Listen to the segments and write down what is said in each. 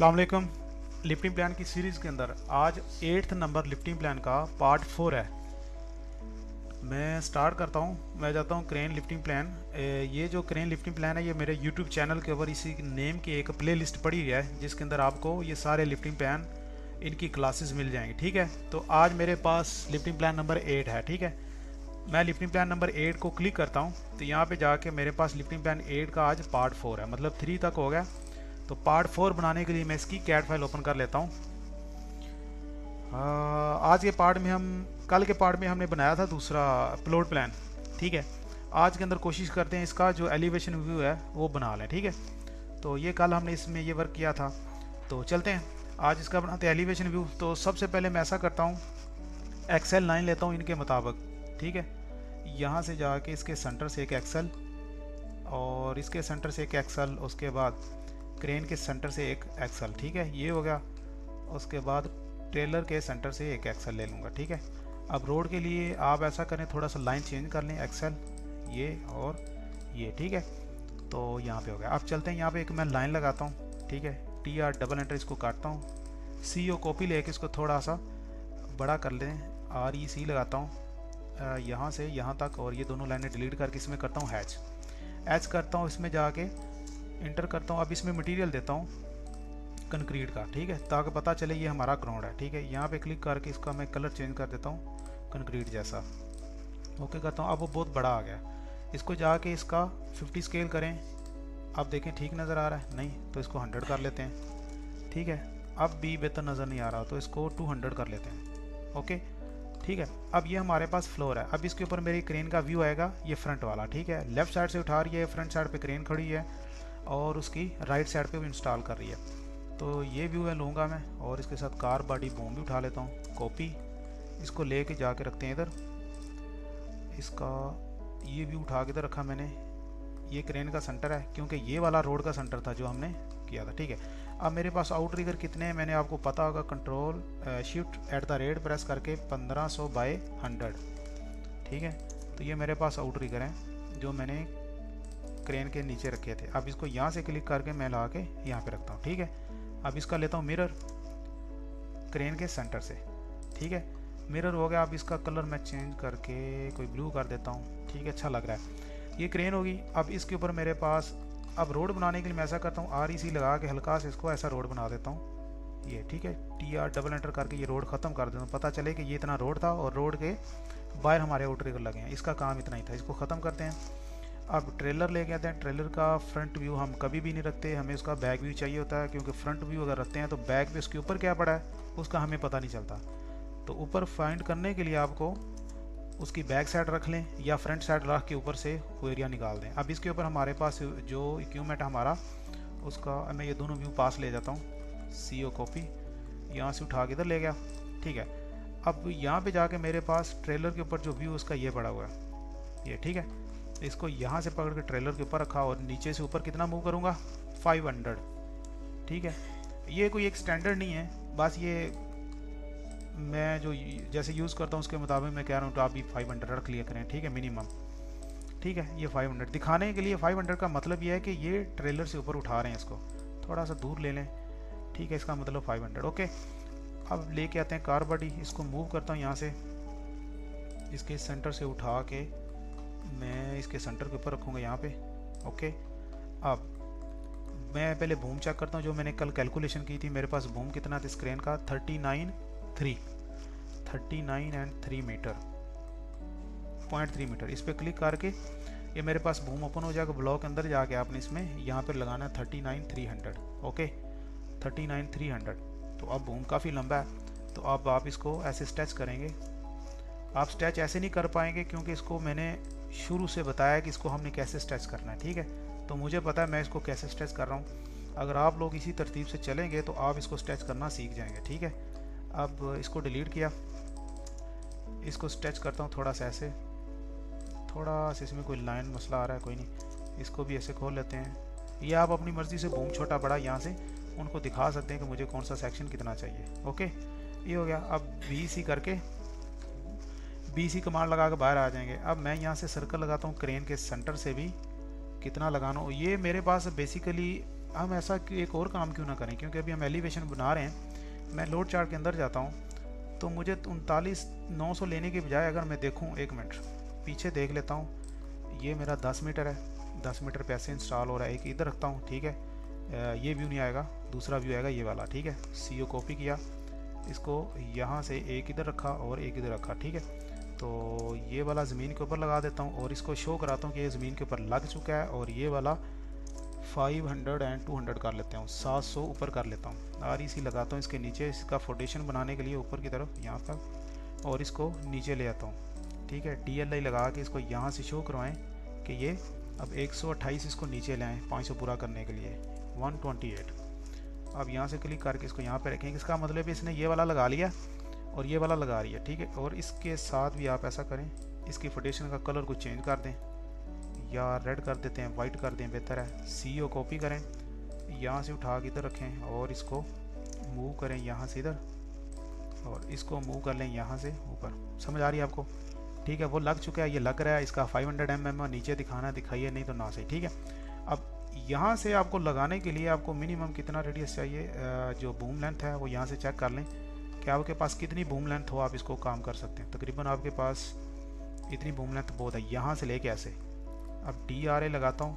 अस्सलाम वालेकुम। Lifting plan की सीरीज़ के अंदर आज 8th नंबर लिफ्टिंग प्लान का पार्ट 4 है। मैं स्टार्ट करता हूँ। मैं जाता हूँ क्रेन लिफ्टिंग प्लान। ये जो क्रेन लिफ्टिंग प्लान है ये मेरे यूट्यूब चैनल के ऊपर इसी नेम की एक प्ले लिस्ट पड़ी हुई है जिसके अंदर आपको ये सारे लिफ्टिंग प्लान इनकी क्लासेस मिल जाएंगी। ठीक है, तो आज मेरे पास लिफ्टिंग प्लान नंबर 8 है। ठीक है, मैं लिफ्टिंग प्लान नंबर 8 को क्लिक करता हूँ तो यहाँ पे जाके मेरे पास लिफ्टिंग प्लान 8 का आज पार्ट 4 है, मतलब 3 तक हो गया। तो पार्ट 4 बनाने के लिए मैं इसकी कैट फाइल ओपन कर लेता हूँ। आज के पार्ट में हम कल के पार्ट में हमने बनाया था दूसरा प्लॉट प्लान। ठीक है, आज के अंदर कोशिश करते हैं इसका जो एलिवेशन व्यू है वो बना लें। ठीक है, तो ये कल हमने इसमें ये वर्क किया था, तो चलते हैं आज इसका बनाते हैं एलिवेशन व्यू। तो सबसे पहले मैं ऐसा करता हूँ, एक्सेल 9 लेता हूँ इनके मुताबिक। ठीक है, यहाँ से जाके इसके सेंटर से एक एक्सेल और इसके सेंटर से एक एक्सेल, उसके बाद क्रेन के सेंटर से एक एक्सेल। ठीक है, ये हो गया। उसके बाद ट्रेलर के सेंटर से एक एक्सेल ले लूँगा। ठीक है, अब रोड के लिए आप ऐसा करें, थोड़ा सा लाइन चेंज कर लें, एक्सेल ये और ये। ठीक है, तो यहाँ पे हो गया। अब चलते हैं, यहाँ पे एक मैं लाइन लगाता हूँ। ठीक है, TR डबल एंटर इसको काटता हूँ, CO कॉपी लेके इसको थोड़ा सा बड़ा कर लें, REC लगाता हूँ यहाँ से यहाँ तक, और ये दोनों लाइनें डिलीट करके इसमें करता हूँ एच करता हूँ, इसमें जाके इंटर करता हूँ। अब इसमें मटेरियल देता हूँ कंक्रीट का। ठीक है, ताकि पता चले ये हमारा ग्राउंड है। ठीक है, यहाँ पे क्लिक करके इसका मैं कलर चेंज कर देता हूँ कंक्रीट जैसा। ओके करता हूँ। अब वो बहुत बड़ा आ गया, इसको जाके इसका 50 स्केल करें। अब देखें ठीक नज़र आ रहा है, नहीं तो इसको 100 कर लेते हैं। ठीक है, अब भी बेहतर नज़र नहीं आ रहा तो इसको 200 कर लेते हैं। ओके, ठीक है, अब ये हमारे पास फ्लोर है। अब इसके ऊपर मेरी क्रेन का व्यू आएगा, ये फ्रंट वाला। ठीक है, लेफ्ट साइड से उठा रही है, फ्रंट साइड पे क्रेन खड़ी है और उसकी राइट साइड पे भी इंस्टॉल कर रही है। तो ये व्यू है लूँगा मैं, और इसके साथ कार बॉडी बूम भी उठा लेता हूँ, कॉपी, इसको लेके जाके रखते हैं इधर। इसका ये व्यू उठा के इधर रखा मैंने। ये क्रेन का सेंटर है क्योंकि ये वाला रोड का सेंटर था जो हमने किया था। ठीक है, अब मेरे पास आउट रिगर कितने हैं मैंने आपको पता होगा, control shift at the rate press करके 1500 बाय 100। ठीक है, तो ये मेरे पास आउट रिगर हैं जो मैंने क्रेन के नीचे रखे थे। अब इसको यहाँ से क्लिक करके मैं ला के यहाँ पे रखता हूँ। ठीक है, अब इसका लेता हूँ मिरर क्रेन के सेंटर से। ठीक है, मिरर हो गया। अब इसका कलर मैं चेंज करके कोई ब्लू कर देता हूँ। ठीक है, अच्छा लग रहा है। ये क्रेन होगी। अब इसके ऊपर मेरे पास, अब रोड बनाने के लिए मैं ऐसा करता हूँ, REC लगा के हल्का से इसको ऐसा रोड बना देता हूँ ये। ठीक है, TR डबल एंटर करके ये रोड ख़त्म कर देता हूँ, पता चले कि ये इतना रोड था और रोड के बाहर हमारे आउट रिगर लगे हैं। इसका काम इतना ही था, इसको ख़त्म करते हैं। अब ट्रेलर लेके आते हैं। ट्रेलर का फ्रंट व्यू हम कभी भी नहीं रखते, हमें उसका बैक व्यू चाहिए होता है, क्योंकि फ्रंट व्यू अगर रखते हैं तो बैक भी उसके ऊपर क्या पड़ा है उसका हमें पता नहीं चलता। तो ऊपर फाइंड करने के लिए आपको उसकी बैक साइड रख लें या फ्रंट साइड रख के ऊपर से वो एरिया निकाल दें। अब इसके ऊपर हमारे पास जो इक्विपमेंट हमारा, उसका मैं ये दोनों व्यू पास ले जाता हूँ, CO कॉपी यहाँ से उठा के इधर ले गया। ठीक है, अब यहाँ पे जाके मेरे पास ट्रेलर के ऊपर जो व्यू उसका ये पड़ा हुआ है ये। ठीक है, इसको यहाँ से पकड़ के ट्रेलर के ऊपर रखा और नीचे से ऊपर कितना मूव करूँगा, 500। ठीक है, ये कोई एक स्टैंडर्ड नहीं है, बस ये मैं जो जैसे यूज़ करता हूँ उसके मुताबिक मैं कह रहा हूँ, तो आप भी 500 रख लिया करें। ठीक है, मिनिमम। ठीक है, ये 500 दिखाने के लिए, 500 का मतलब ये है कि ये ट्रेलर से ऊपर उठा रहे हैं, इसको थोड़ा सा दूर ले लें। ठीक है, इसका मतलब 500। ओके, अब लेके आते हैं कार बॉडी, इसको मूव करता हूँ यहाँ से, इसके सेंटर से उठा के मैं इसके सेंटर के ऊपर रखूँगा यहाँ पे। ओके, अब मैं पहले बूम चेक करता हूँ, जो मैंने कल कैलकुलेशन की थी, मेरे पास बूम कितना था स्क्रीन का, 39.3 मीटर, 0.3 मीटर। इस पर क्लिक करके ये मेरे पास बूम ओपन हो जाएगा। ब्लॉक के अंदर जाके आपने इसमें यहाँ पर लगाना है 39,300। ओके, 39,300। तो अब बूम काफ़ी लंबा है, तो अब आप इसको ऐसे स्ट्रेच करेंगे। आप स्ट्रेच ऐसे नहीं कर पाएंगे क्योंकि इसको मैंने शुरू से बताया कि इसको हमने कैसे स्ट्रेच करना है। ठीक है, तो मुझे पता है मैं इसको कैसे स्ट्रेच कर रहा हूँ। अगर आप लोग इसी तरतीब से चलेंगे तो आप इसको स्ट्रेच करना सीख जाएंगे। ठीक है, अब इसको डिलीट किया, इसको स्ट्रेच करता हूँ थोड़ा सा ऐसे, थोड़ा सा इसमें कोई लाइन मसला आ रहा है, कोई नहीं, इसको भी ऐसे खोल लेते हैं। ये आप अपनी मर्ज़ी से बूम छोटा बड़ा यहाँ से उनको दिखा सकते हैं कि मुझे कौन सा सेक्शन कितना चाहिए। ओके, ये हो गया। अब BC करके BC कमांड लगा के बाहर आ जाएंगे। अब मैं यहाँ से सर्कल लगाता हूँ क्रेन के सेंटर से भी कितना लगाना हो। ये मेरे पास बेसिकली हम ऐसा एक और काम क्यों ना करें, क्योंकि अभी हम एलिवेशन बना रहे हैं। मैं लोड चार्ट के अंदर जाता हूँ तो मुझे 39,900 लेने के बजाय अगर मैं देखूँ, 1 मिनट पीछे देख लेता हूँ, ये मेरा 10 मीटर है, 10 मीटर पे ऐसे इंस्टॉल हो रहा है। एक इधर रखता हूँ, ठीक है, ये व्यू नहीं आएगा, दूसरा व्यू आएगा ये वाला, ठीक है। CO कॉपी किया, इसको यहाँ से एक इधर रखा और एक इधर रखा, ठीक है। तो ये वाला ज़मीन के ऊपर लगा देता हूँ और इसको शो कराता हूँ कि ये ज़मीन के ऊपर लग चुका है। और ये वाला 500 एंड 200 कर लेते हूँ, 700 ऊपर कर लेता हूँ। REC लगाता हूँ इसके नीचे, इसका फाउंडेशन बनाने के लिए ऊपर की तरफ यहाँ तक, और इसको नीचे ले आता हूँ, ठीक है। DLI लगा के इसको यहाँ से शो करवाएं कि ये अब 128 इसको नीचे लाएँ 500 पूरा करने के लिए, 128। अब यहाँ से क्लिक करके इसको यहाँ पे रखेंगे। इसका मतलब है इसने ये वाला लगा लिया और ये वाला लगा रही है, ठीक है। और इसके साथ भी आप ऐसा करें, इसकी फाउंडेशन का कलर को चेंज कर दें, या रेड कर देते हैं, वाइट कर दें, बेहतर है। CO कॉपी करें, यहाँ से उठा के इधर रखें और इसको मूव करें यहाँ से इधर, और इसको मूव कर लें यहाँ से ऊपर। समझ आ रही है आपको? ठीक है, वो लग चुका है, ये लग रहा है। इसका 500 mm नीचे दिखाना दिखाइए, नहीं तो ना सही, ठीक है। अब यहाँ से आपको लगाने के लिए आपको मिनिमम कितना रेडियस चाहिए, जो बूम लेंथ है वो यहाँ से चेक कर लें कि आपके पास कितनी बूम लेंथ हो, आप इसको काम कर सकते हैं। तकरीबन आपके पास इतनी बूम लेंथ बहुत है, यहाँ से लेके ऐसे। अब DRA लगाता हूँ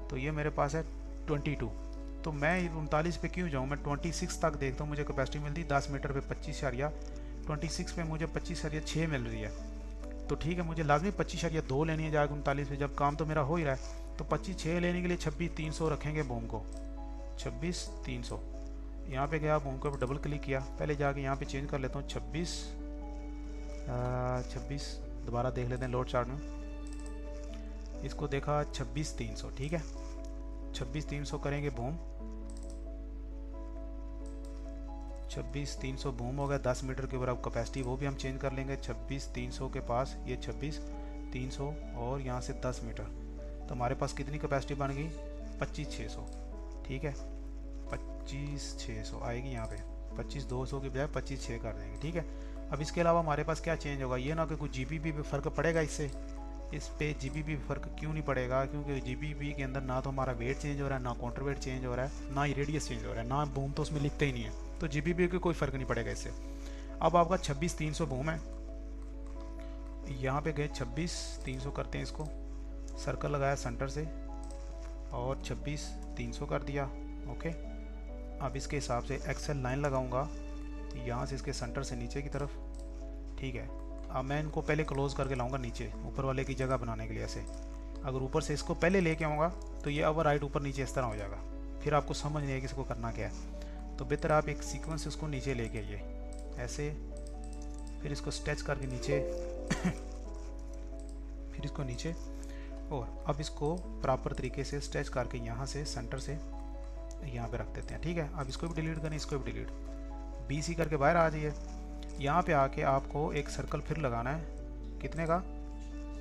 तो ये मेरे पास है 22। तो मैं 39 पे क्यों जाऊँ, मैं 26 तक देखता हूँ, मुझे कैपेसिटी मिलती 10 मीटर पे 25 26 पे मुझे 25 मिल रही है। तो ठीक है, मुझे लाजमी 25.2 लेनी है जाकर 39 पे, जब काम तो मेरा हो ही रहा है। तो 25.6 लेने के लिए 26,300 रखेंगे बूम को, 26,300। यहाँ पे गया, बूम को डबल क्लिक किया, पहले जाके यहाँ पे चेंज कर लेता हूँ 26 दोबारा देख लेते हैं लोड चार्ट में। इसको देखा 26,300, ठीक है। 26,300 करेंगे बूम, 26,300 बूम हो गया। 10 मीटर के ऊपर अब कैपेसिटी वो भी हम चेंज कर लेंगे। 26,300 के पास ये 26,300 और यहाँ से 10 मीटर, तो हमारे पास कितनी कैपेसिटी बन गई, 25,600, ठीक है। 25,600 आएगी यहाँ पे, 25,200 के बजाय 25,600 कर देंगे, ठीक है। अब इसके अलावा हमारे पास क्या चेंज होगा, ये ना कि कुछ GBP पे फ़र्क पड़ेगा इससे, इस पे GBP फ़र्क क्यों नहीं पड़ेगा, क्योंकि GBP के अंदर ना तो हमारा वेट चेंज हो रहा है, ना काउंटर वेट चेंज हो रहा है, ना ही रेडियस चेंज हो रहा है, ना बूम तो उसमें लिखते ही नहीं है, तो GBP का कोई फ़र्क नहीं पड़ेगा इससे। अब आपका 26,300 बूम है, यहाँ पे गए 26,300 करते हैं, इसको सर्कल लगाया सेंटर से और 26,300 कर दिया, ओके। अब इसके हिसाब से एक्सेल लाइन लगाऊंगा यहाँ से इसके सेंटर से नीचे की तरफ, ठीक है। अब मैं इनको पहले क्लोज करके लाऊंगा नीचे, ऊपर वाले की जगह बनाने के लिए ऐसे। अगर ऊपर से इसको पहले लेके आऊँगा तो ये ओवर राइट ऊपर नीचे इस तरह हो जाएगा, फिर आपको समझ नहीं आएगी इसको करना क्या है। तो बेहतर आप एक सीक्वेंस से इसको नीचे लेके आइए ऐसे, फिर इसको स्ट्रेच करके नीचे फिर इसको नीचे, और अब इसको प्रॉपर तरीके से स्ट्रेच करके यहाँ से सेंटर से यहाँ पे रख देते हैं, ठीक है। अब इसको भी डिलीट करें, इसको भी डिलीट, BC करके बाहर आ जाइए। यहाँ पे आके आपको एक सर्कल फिर लगाना है, कितने का,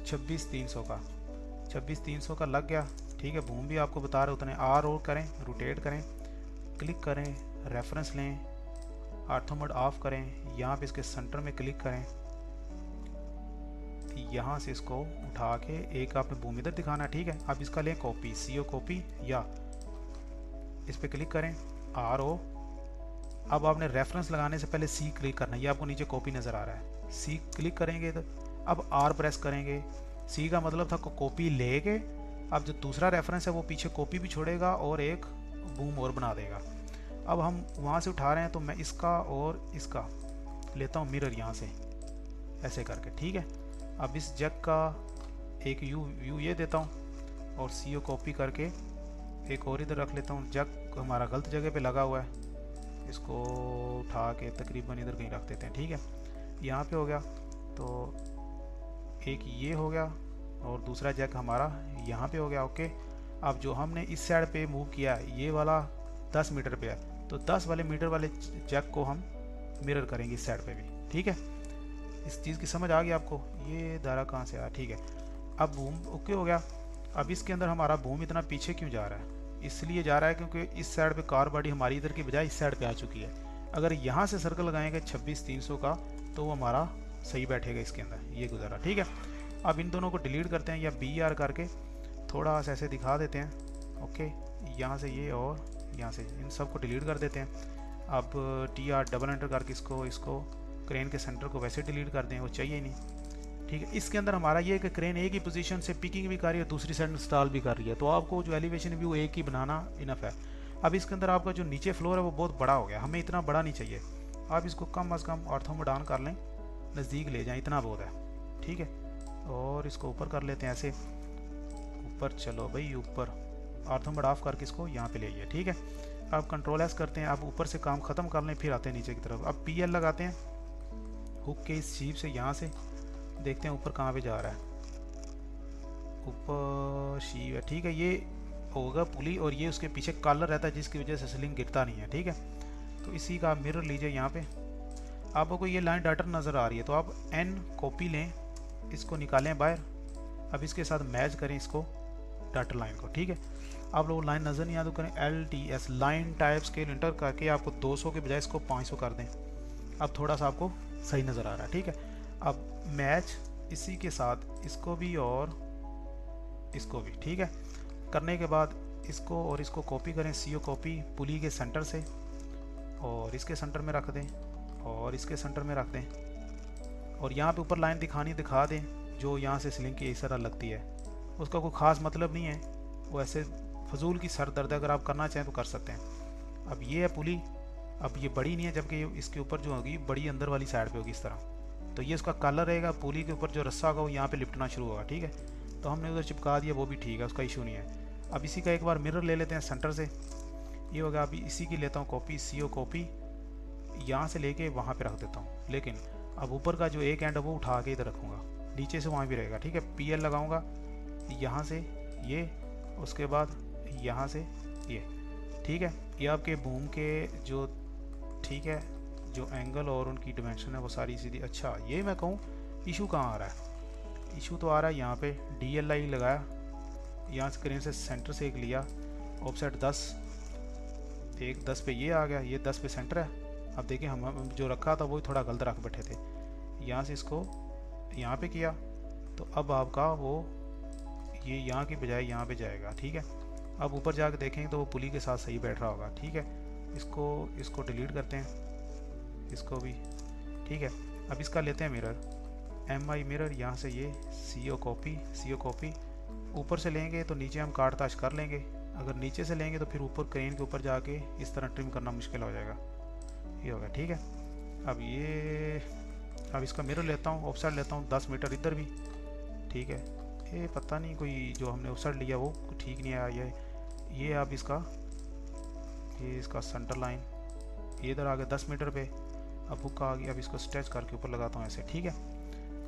26,300 का। 26,300 का लग गया, ठीक है। बूम भी आपको बता रहे उतने। R और करें, रोटेट करें, क्लिक करें, रेफरेंस लें, ऑर्थो मोड ऑफ करें, यहाँ पे इसके सेंटर में क्लिक करें, यहाँ से इसको उठा के एक आपने बूम इधर दिखाना, ठीक है। अब इसका लें कॉपी, CO कॉपी, या इस पर क्लिक करें, RO। अब आपने रेफरेंस लगाने से पहले C क्लिक करना है, ये आपको नीचे कॉपी नज़र आ रहा है, C क्लिक करेंगे इधर। अब R प्रेस करेंगे, C का मतलब था कॉपी लेके, अब जो दूसरा रेफरेंस है वो पीछे कॉपी भी छोड़ेगा और एक बूम और बना देगा। अब हम वहाँ से उठा रहे हैं तो मैं इसका और इसका लेता हूँ मिरर यहाँ से ऐसे करके, ठीक है। अब इस जग का एक व्यू ये देता हूँ और CO कॉपी करके एक और इधर रख लेता हूँ। जग हमारा गलत जगह पे लगा हुआ है, इसको उठा के तकरीबन इधर कहीं रख देते हैं, ठीक है। यहाँ पे हो गया, तो एक ये हो गया और दूसरा जैक हमारा यहाँ पे हो गया, ओके। अब जो हमने इस साइड पे मूव किया है ये वाला 10 मीटर पे है, तो 10 वाले मीटर वाले जैक को हम मिरर करेंगे इस साइड पे भी, ठीक है। इस चीज़ की समझ आ गई आपको, ये दायरा कहाँ से आया, ठीक है। अब बूम ओके हो गया। अब इसके अंदर हमारा बूम इतना पीछे क्यों जा रहा है, इसलिए जा रहा है क्योंकि इस साइड पे कार बॉडी हमारी इधर की बजाय इस साइड पे आ चुकी है। अगर यहाँ से सर्कल लगाएंगे 26,300 का तो वो हमारा सही बैठेगा इसके अंदर, ये गुजारा, ठीक है। अब इन दोनों को डिलीट करते हैं या BR करके थोड़ा सा ऐसे दिखा देते हैं, ओके। यहाँ से ये और यहाँ से इन सब को डिलीट कर देते हैं। अब TR डबल एंटर करके इसको क्रेन के सेंटर को वैसे डिलीट कर दें, वो चाहिए ही नहीं। ठीक है, इसके अंदर हमारा ये है कि क्रेन एक ही पोजीशन से पिकिंग भी कर रही है, दूसरी साइड इंस्टॉल भी कर रही है, तो आपको जो एलिवेशन व्यू एक ही बनाना इनफ है। अब इसके अंदर आपका जो नीचे फ्लोर है वो बहुत बड़ा हो गया, हमें इतना बड़ा नहीं चाहिए। आप इसको कम अज़ कम ऑर्थो में डाउन कर लें, नज़दीक ले जाएं, इतना बहुत है। ठीक है, और इसको ऊपर कर लेते हैं ऐसे, ऊपर चलो भाई ऊपर, ऑर्थो मोड ऑफ करके इसको यहाँ पे ले आइए। ठीक है, अब कंट्रोल एस करते हैं, अब ऊपर से काम ख़त्म कर लें, फिर आते हैं नीचे की तरफ। अब PL लगाते हैं हुक के इस शीप से, यहाँ से देखते हैं ऊपर कहाँ पे जा रहा है, ऊपर शीप है। ठीक है, ये होगा पुली और ये उसके पीछे कॉलर रहता है जिसकी वजह से स्लिंग गिरता नहीं है। ठीक है, तो इसी का आप मिरर लीजिए, यहाँ पे आपको ये लाइन डाटर नज़र आ रही है, तो आप N कॉपी लें, इसको निकालें बाहर, अब इसके साथ मैच करें इसको डाटर लाइन को। ठीक है, आप लोग लाइन नज़र नहीं आ तो करें LTS line type scale inter करके आपको 200 के बजाय इसको 500 कर दें। अब थोड़ा सा आपको सही नज़र आ रहा है। ठीक है, अब मैच इसी के साथ इसको भी और इसको भी। ठीक है, करने के बाद इसको और इसको कॉपी करें, CO कॉपी पुली के सेंटर से, और इसके सेंटर में रख दें और इसके सेंटर में रख दें, और यहाँ पे ऊपर लाइन दिखा दें जो यहाँ से स्लिंग की इस तरह लगती है। उसका कोई ख़ास मतलब नहीं है, वो ऐसे फजूल की सर दर्द, अगर आप करना चाहें तो कर सकते हैं। अब ये है पुली, अब ये बड़ी नहीं है, जबकि इसके ऊपर जो होगी बड़ी अंदर वाली साइड पे होगी इस तरह, तो ये उसका कलर रहेगा। पुली के ऊपर जो रस्सा होगा वो यहाँ पे लिपटना शुरू होगा। ठीक है, तो हमने उधर चिपका दिया, वो भी ठीक है, उसका इशू नहीं है। अब इसी का एक बार मिरर ले लेते हैं सेंटर से, ये होगा। अभी इसी की लेता हूँ कॉपी, CO कॉपी, यहाँ से लेके वहाँ पे रख देता हूँ, लेकिन अब ऊपर का जो एक एंड है वो उठा के इधर रखूँगा, नीचे से वहाँ भी रहेगा। ठीक है, PL लगाऊँगा यहाँ से ये, उसके बाद यहाँ से ये। ठीक है, ये आपके बूम के जो, ठीक है, जो एंगल और उनकी डिमेंशन है वो सारी सीधी। अच्छा, ये मैं कहूँ इशू कहाँ आ रहा है, इशू तो आ रहा है यहाँ पे DLI लगाया, यहाँ स्क्रीन से सेंटर से एक लिया, ऑफसेट 10, एक 10 पे ये आ गया, ये 10 पे सेंटर है। अब देखिए हम जो रखा था वो थोड़ा गलत रख बैठे थे, यहाँ से इसको यहाँ पे किया, तो अब आपका वो ये यहाँ की बजाय यहाँ पे जाएगा। ठीक है, अब ऊपर जाके देखेंगे तो वो पुली के साथ सही बैठ रहा होगा। ठीक है, इसको डिलीट करते हैं, इसको भी। ठीक है, अब इसका लेते हैं मिरर, MI मिरर, यहाँ से ये CO कॉपी ऊपर से लेंगे तो नीचे हम काट ताश कर लेंगे, अगर नीचे से लेंगे तो फिर ऊपर क्रेन के ऊपर जाके इस तरह ट्रिम करना मुश्किल हो जाएगा, ये होगा। ठीक है, अब इसका मिरर लेता हूँ, ऑफसेट लेता हूँ 10 मीटर इधर भी। ठीक है, ये पता नहीं कोई जो हमने ऑफसेट लिया वो ठीक नहीं आया, ये अब इसका सेंटर लाइन ये इधर आ गया 10 मीटर पे, अब हुक आ गया। अब इसको स्ट्रेच करके ऊपर लगाता हूँ ऐसे। ठीक है,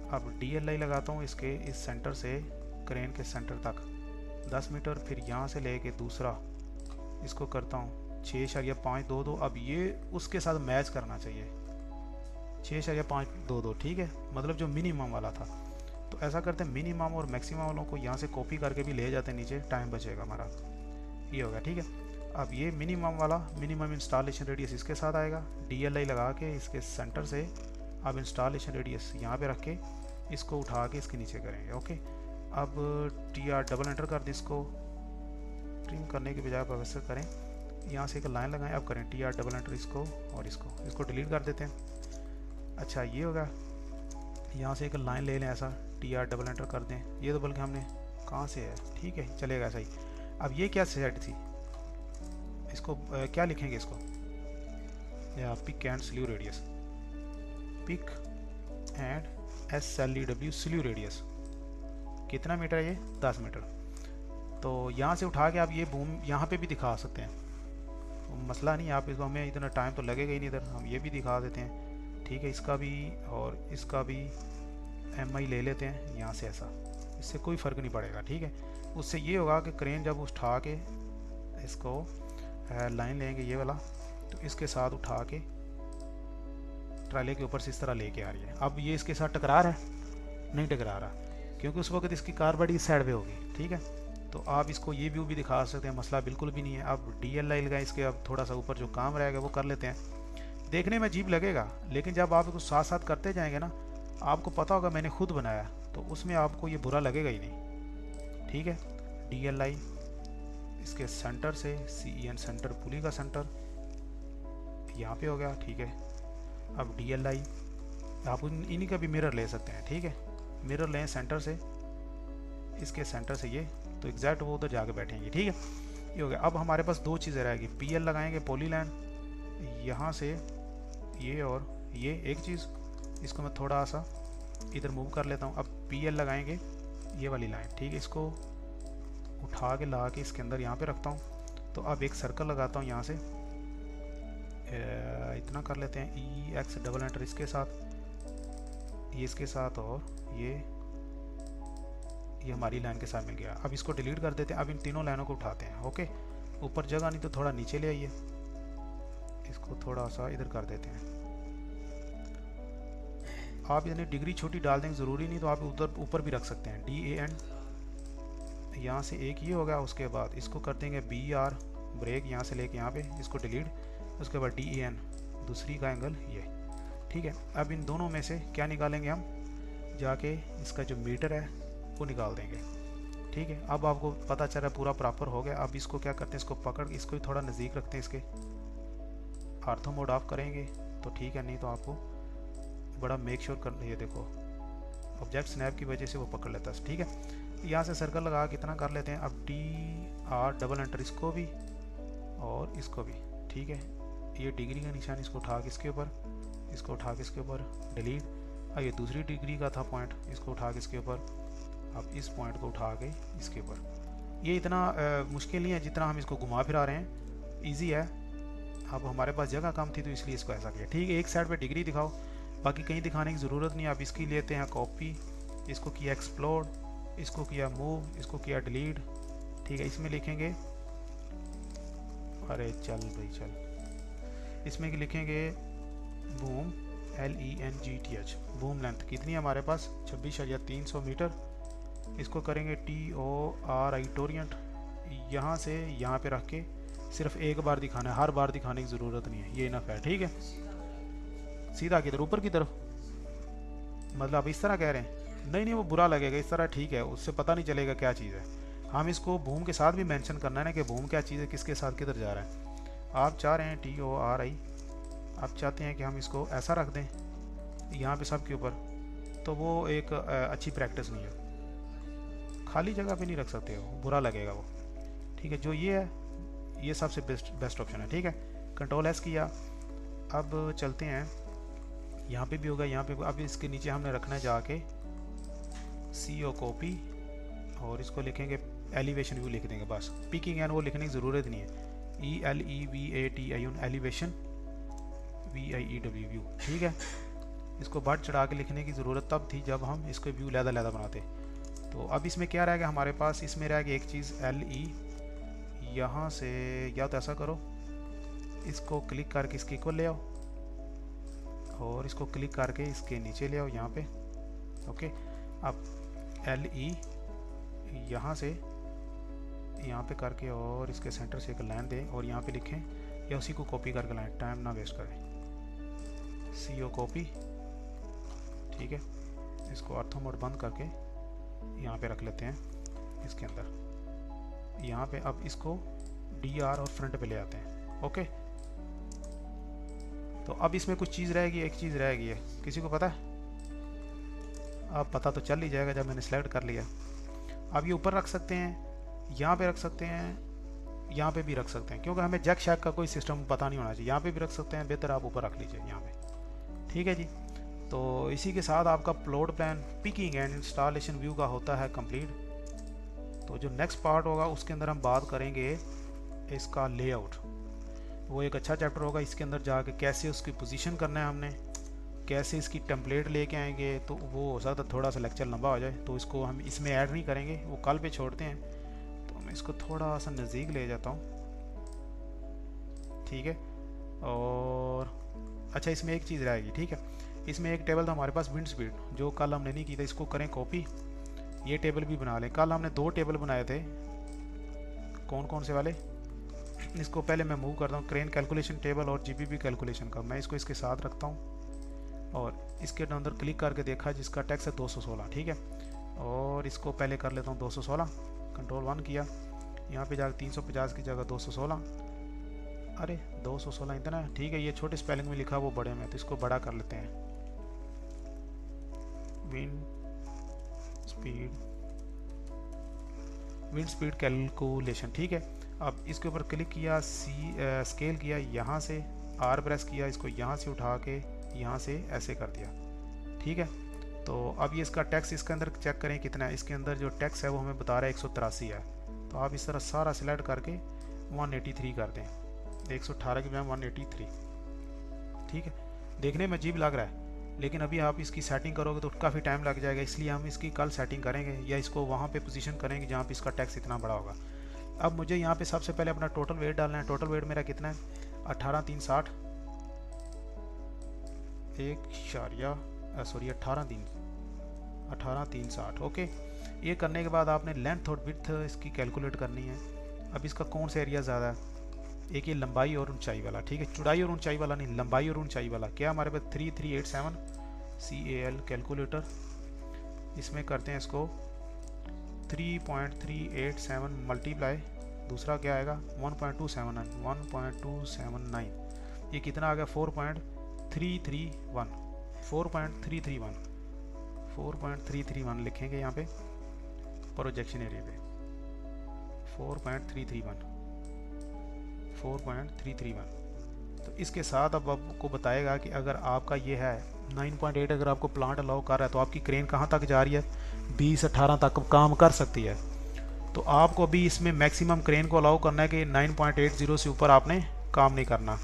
अब DLI लगाता हूँ इसके इस सेंटर से क्रेन के सेंटर तक 10 मीटर, फिर यहाँ से लेके दूसरा इसको करता हूँ 6.522। अब ये उसके साथ मैच करना चाहिए 6.522। ठीक है, मतलब जो मिनिमम वाला था। तो ऐसा करते हैं, मिनिमम और मैक्सिमम वालों को यहाँ से कॉपी करके भी ले जाते हैं नीचे, टाइम बचेगा हमारा, ये होगा। ठीक है, अब ये मिनिमम वाला, मिनिमम इंस्टॉलेशन रेडियस इसके साथ आएगा, DLI लगा के इसके सेंटर से अब इंस्टॉलेशन रेडियस यहाँ पे रख के इसको उठा के इसके नीचे करेंगे। ओके, अब TR डबल एंटर कर दें, इसको ट्रिम करने के बजाय आप वैसे करें, यहाँ से एक लाइन लगाएं, अब करें TR डबल एंटर, इसको और इसको डिलीट कर देते हैं। अच्छा, ये होगा, यहाँ से एक लाइन ले लें ऐसा, TR डबल एंटर कर दें, ये तो बल्कि हमने कहाँ से है, ठीक है चलेगा सही। अब ये क्या सेट थी, इसको क्या लिखेंगे इसको, या pick and sleeve radius, pick and SLEW sleeve radius कितना मीटर है ये, 10 मीटर। तो यहाँ से उठा के आप ये बूम यहाँ पे भी दिखा सकते हैं, तो मसला नहीं है, आप इसको, हमें इतना टाइम तो लगेगा ही नहीं इधर, हम ये भी दिखा देते हैं। ठीक है, इसका भी और इसका भी MI ले लेते हैं यहाँ से, ऐसा इससे कोई फ़र्क नहीं पड़ेगा। ठीक है, उससे ये होगा कि क्रेन जब उठा के इसको लाइन लेंगे ये वाला, तो इसके साथ उठा के ट्राले के ऊपर से इस तरह लेके आ रही है। अब ये इसके साथ टकरा रहा है, नहीं टकरा रहा, क्योंकि उस वक्त इसकी कार बड़ी साइड पे होगी। ठीक है, तो आप इसको ये व्यू भी दिखा सकते हैं, मसला बिल्कुल भी नहीं है। अब DLI लगाए इसके, अब थोड़ा सा ऊपर जो काम रहेगा वो कर लेते हैं। देखने में अजीब लगेगा, लेकिन जब आप इसको साथ साथ करते जाएंगे ना, आपको पता होगा मैंने खुद बनाया, तो उसमें आपको ये बुरा लगेगा ही नहीं। ठीक है, DLI इसके सेंटर से CEN सेंटर, पुली का सेंटर यहाँ पे हो गया, ठीक है। अब DLI आप इन्हीं का भी मिरर ले सकते हैं, ठीक है। मिरर लें सेंटर से, इसके सेंटर से ये, तो एग्जैक्ट वो उधर जाके बैठेंगे, ठीक है। ये हो गया। अब हमारे पास दो चीज़ें रहेगी, PL लगाएंगे पॉलीलाइन यहाँ से ये, और ये एक चीज़, इसको मैं थोड़ा सा इधर मूव कर लेता हूँ। अब PL लगाएंगे ये वाली लाइन, ठीक है। इसको उठा के ला के इसके अंदर यहाँ पे रखता हूँ। तो अब एक सर्कल लगाता हूँ यहाँ से, इतना कर लेते हैं, EX डबल एंटर इसके साथ, ये इसके साथ, और ये हमारी लाइन के साथ मिल गया। अब इसको डिलीट कर देते हैं। अब इन तीनों लाइनों को उठाते हैं, ओके। ऊपर जगह नहीं तो थोड़ा नीचे ले आइए, इसको थोड़ा सा इधर कर देते हैं। आप यानी डिग्री छोटी डाल देंगे, ज़रूरी नहीं तो आप उधर ऊपर भी रख सकते हैं। DAN यहाँ से एक ये हो गया। उसके बाद इसको कर देंगे BR ब्रेक, यहाँ से लेके यहाँ पे, इसको डिलीट। उसके बाद DAN दूसरी का एंगल ये, ठीक है। अब इन दोनों में से क्या निकालेंगे हम, जाके इसका जो मीटर है वो निकाल देंगे, ठीक है। अब आपको पता चल रहा है पूरा प्रॉपर हो गया। अब इसको क्या करते हैं, इसको पकड़, इसको ही थोड़ा नज़दीक रखते हैं, इसके आर्थो मोड ऑफ करेंगे तो ठीक है, नहीं तो आपको बड़ा मेक श्योर कर, ये देखो ऑब्जेक्ट स्नैप की वजह से वो पकड़ लेता है, ठीक है। यहाँ से सर्कल लगा कितना कर लेते हैं। अब DR डबल एंटर इसको भी और इसको भी, ठीक है। ये डिग्री का निशान, इसको उठा के इसके ऊपर, इसको उठा के इसके ऊपर डिलीट। अब ये दूसरी डिग्री का था पॉइंट, इसको उठा के इसके ऊपर, अब इस पॉइंट को उठा के इसके ऊपर। ये इतना मुश्किल नहीं है जितना हम इसको घुमा फिरा रहे हैं, इजी है। अब हमारे पास जगह कम थी तो इसलिए इसको ऐसा किया, ठीक है। एक साइड पे डिग्री दिखाओ, बाकी कहीं दिखाने की ज़रूरत नहीं। अब इसकी लेते हैं कॉपी, इसको किया एक्सप्लोर, इसको किया मूव, इसको किया डिलीट, ठीक है। इसमें लिखेंगे, अरे चल भाई चल, इसमें लिखेंगे बूम LENGTH, बूम लेंथ कितनी है हमारे पास 26,300 मीटर। इसको करेंगे TORI टोरियंट, यहाँ से यहाँ पे रख के सिर्फ एक बार दिखाना है, हर बार दिखाने की ज़रूरत नहीं है, ये इनफ है, ठीक है। सीधा किधर, ऊपर की तरफ, मतलब आप इस तरह कह रहे हैं, नहीं वो बुरा लगेगा, इस तरह ठीक है, उससे पता नहीं चलेगा क्या चीज़ है। हम इसको बूम के साथ भी मेंशन करना है ना कि बूम क्या चीज़ है, किसके साथ किधर जा रहा है। आप चाह रहे हैं TORI, आप चाहते हैं कि हम इसको ऐसा रख दें यहाँ पे सब के ऊपर, तो वो एक अच्छी प्रैक्टिस नहीं है। खाली जगह पे नहीं रख सकते हो, बुरा लगेगा वो, ठीक है। जो ये है ये सबसे बेस्ट ऑप्शन है, ठीक है। Ctrl S किया। अब चलते हैं, यहाँ पे भी होगा, यहाँ पे। अब इसके नीचे हमने रखना है जाके CO कॉपी, और इसको लिखेंगे एलिवेशन व्यू लिख देंगे बस, पिकिंग एंड वो लिखने की ज़रूरत नहीं है। ELEVATION एलिवेशन VIEW व्यू, ठीक है। इसको बढ़ चढ़ा के लिखने की ज़रूरत तब थी जब हम इसको व्यू लहदा बनाते। तो अब इसमें क्या रहेगा हमारे पास, इसमें रहेगा एक चीज़ LE, यहाँ से या तो ऐसा करो, इसको क्लिक करके इसके इक्वल ले आओ, और इसको क्लिक करके इसके नीचे ले आओ यहाँ पे, ओके। अब LE यहाँ से यहाँ पे करके और इसके सेंटर से एक लाइन दें और यहाँ पे लिखें, या उसी को कॉपी करके लाएं, टाइम ना वेस्ट करें। CO कॉपी, ठीक है। इसको ऑर्थो मोड बंद करके यहाँ पे रख लेते हैं इसके अंदर, यहाँ पे। अब इसको DR और फ्रंट पे ले आते हैं, ओके। तो अब इसमें कुछ चीज़ रहेगी, एक चीज़ रहेगी है, किसी को पता है? अब पता तो चल ही जाएगा जब मैंने सेलेक्ट कर लिया। अब ये ऊपर रख सकते हैं, यहाँ पे रख सकते हैं, यहाँ पे भी रख सकते हैं, क्योंकि हमें जैक शैक का कोई सिस्टम पता नहीं होना चाहिए। यहाँ पे भी रख सकते हैं, बेहतर आप ऊपर रख लीजिए यहाँ पे, ठीक है जी। तो इसी के साथ आपका plot plan picking and installation view का होता है कंप्लीट। तो जो नेक्स्ट पार्ट होगा उसके अंदर हम बात करेंगे इसका लेआउट, वो एक अच्छा चैप्टर होगा। इसके अंदर जाके कैसे उसकी पोजीशन करना है हमने, कैसे इसकी टेम्पलेट लेके आएंगे, तो वो हो सकता है थोड़ा सा लेक्चर लंबा हो जाए, तो इसको हम इसमें ऐड नहीं करेंगे, वो कल पे छोड़ते हैं। तो मैं इसको थोड़ा सा नज़दीक ले जाता हूँ, ठीक है। और अच्छा, इसमें एक चीज़ रहेगी, ठीक है। इसमें एक टेबल था हमारे पास विंड स्पीड, जो कल हमने नहीं की था, इसको करें कॉपी, ये टेबल भी बना लें। कल हमने 2 टेबल बनाए थे, कौन कौन से वाले, इसको पहले मैं मूव करता हूँ, क्रेन कैलकुलेशन टेबल और GBP कैलकुलेशन का। मैं इसको इसके साथ रखता हूँ और इसके अंदर क्लिक करके देखा जिसका टैक्स है 216, ठीक है। और इसको पहले कर लेता हूँ 216, Ctrl 1 किया। यहाँ पे जाकर 350 की जगह 216। अरे 216 इतना है, ठीक है। ये छोटे स्पेलिंग में लिखा वो बड़े में, तो इसको बड़ा कर लेते हैं। विंड स्पीड कैलकुलेशन, ठीक है। अब इसके ऊपर क्लिक किया, स्केल किया, यहाँ से आर प्रेस किया, इसको यहाँ से उठा के यहाँ से ऐसे कर दिया, ठीक है। तो अब ये इसका टैक्स इसके अंदर चेक करें कितना है। इसके अंदर जो टैक्स है वो हमें बता रहा है 183 है। तो आप इस तरह सारा सिलेक्ट करके 183 कर दें, 118 की बजाय 183, ठीक है। देखने में अजीब लग रहा है, लेकिन अभी आप इसकी सेटिंग करोगे तो काफ़ी टाइम लग जाएगा, इसलिए हम इसकी कल सेटिंग करेंगे या इसको वहाँ पे पोजीशन करेंगे जहाँ पे इसका टैक्स इतना बड़ा होगा। अब मुझे यहाँ पे सबसे पहले अपना टोटल वेट डालना है। टोटल वेट मेरा कितना है? 18,360, 18,360। ओके। ये करने के बाद आपने लेंथ और विड्थ इसकी कैलकुलेट करनी है। अब इसका कौन सा एरिया ज़्यादा है? एक ये लंबाई और ऊंचाई वाला, ठीक है। चौड़ाई और ऊंचाई वाला नहीं, लंबाई और ऊंचाई वाला। क्या हमारे पास 3387 CAL कैलकुलेटर, इसमें करते हैं इसको 3.387 मल्टीप्लाई, दूसरा क्या आएगा 1.279, ये कितना आ गया 4.331 लिखेंगे यहाँ पे प्रोजेक्शन एरिया पे 4.331। तो इसके साथ अब आपको बताएगा कि अगर आपका ये है 9.8, अगर आपको प्लांट अलाउ कर रहा है तो आपकी क्रेन कहाँ तक जा रही है? 20-18 तक काम कर सकती है। तो आपको अभी इसमें मैक्सिमम क्रेन को अलाउ करना है कि 9.80 से ऊपर आपने काम नहीं करना।